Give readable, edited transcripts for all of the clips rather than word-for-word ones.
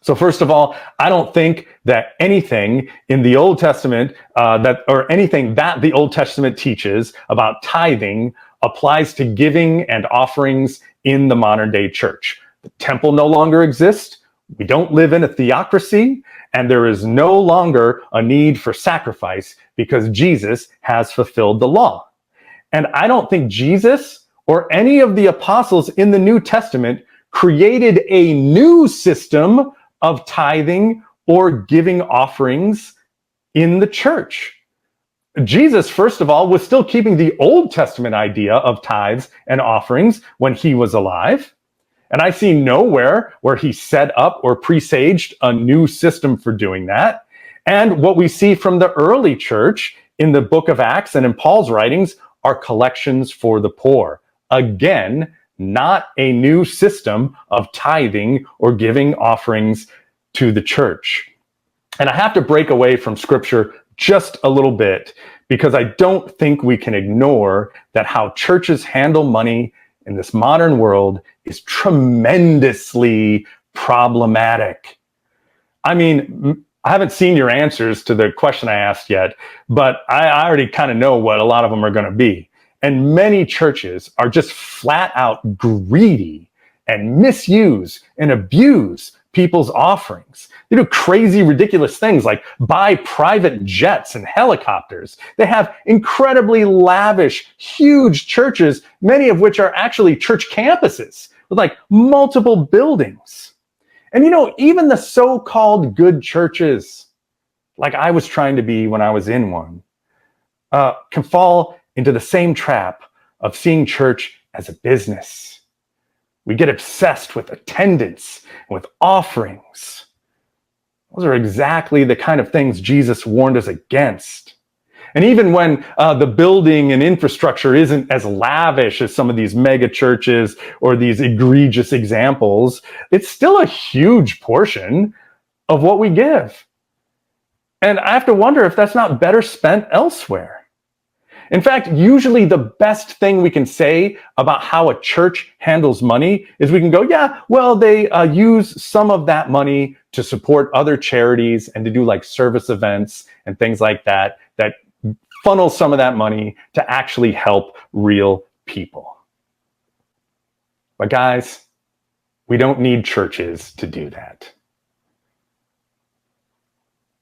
So first of all, I don't think that anything in the Old Testament anything that the Old Testament teaches about tithing applies to giving and offerings in the modern day church. The temple no longer exists. We don't live in a theocracy, and there is no longer a need for sacrifice because Jesus has fulfilled the law. And I don't think Jesus or any of the apostles in the New Testament created a new system of tithing or giving offerings in the church. Jesus, first of all, was still keeping the Old Testament idea of tithes and offerings when he was alive. And I see nowhere where he set up or presaged a new system for doing that. And what we see from the early church in the book of Acts and in Paul's writings are collections for the poor. Again, not a new system of tithing or giving offerings to the church. And I have to break away from scripture just a little bit because I don't think we can ignore that how churches handle money in this modern world is tremendously problematic. I mean, I haven't seen your answers to the question I asked yet, but I already kind of know what a lot of them are going to be. And many churches are just flat out greedy and misuse and abuse people's offerings. They do crazy, ridiculous things like buy private jets and helicopters. They have incredibly lavish, huge churches, many of which are actually church campuses with like multiple buildings. And you know, even the so-called good churches, like I was trying to be when I was in one, can fall into the same trap of seeing church as a business. We get obsessed with attendance, with offerings. Those are exactly the kind of things Jesus warned us against. And even when the building and infrastructure isn't as lavish as some of these mega churches or these egregious examples, it's still a huge portion of what we give. And I have to wonder if that's not better spent elsewhere. In fact, usually the best thing we can say about how a church handles money is we can go, yeah, well, they use some of that money to support other charities and to do like service events and things like that, that funnel some of that money to actually help real people. But guys, we don't need churches to do that.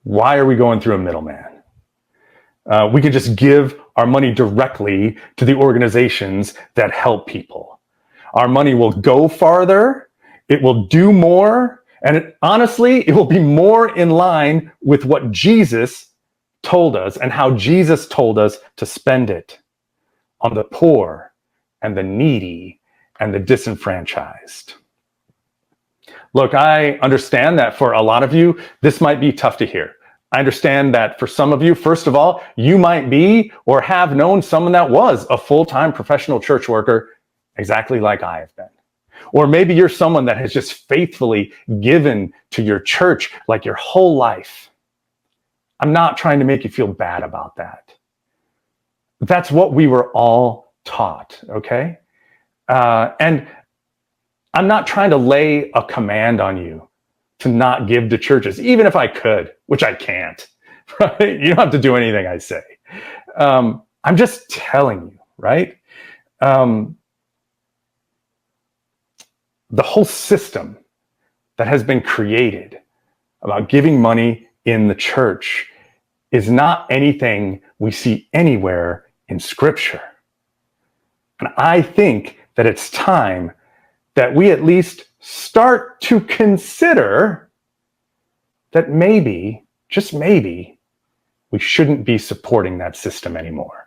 Why are we going through a middleman? We can just give our money directly to the organizations that help people. Our money will go farther, it will do more, and honestly, it will be more in line with what Jesus told us and how Jesus told us to spend it on the poor and the needy and the disenfranchised. Look, I understand that for a lot of you, this might be tough to hear. I understand that for some of you, first of all, you might be or have known someone that was a full-time professional church worker, exactly like I have been. Or maybe you're someone that has just faithfully given to your church like your whole life. I'm not trying to make you feel bad about that. That's what we were all taught, okay? And I'm not trying to lay a command on you to not give to churches, even if I could, which I can't. Right? You don't have to do anything I say. I'm just telling you, right? The whole system that has been created about giving money in the church is not anything we see anywhere in Scripture. And I think that it's time that we at least start to consider that maybe, just maybe, we shouldn't be supporting that system anymore.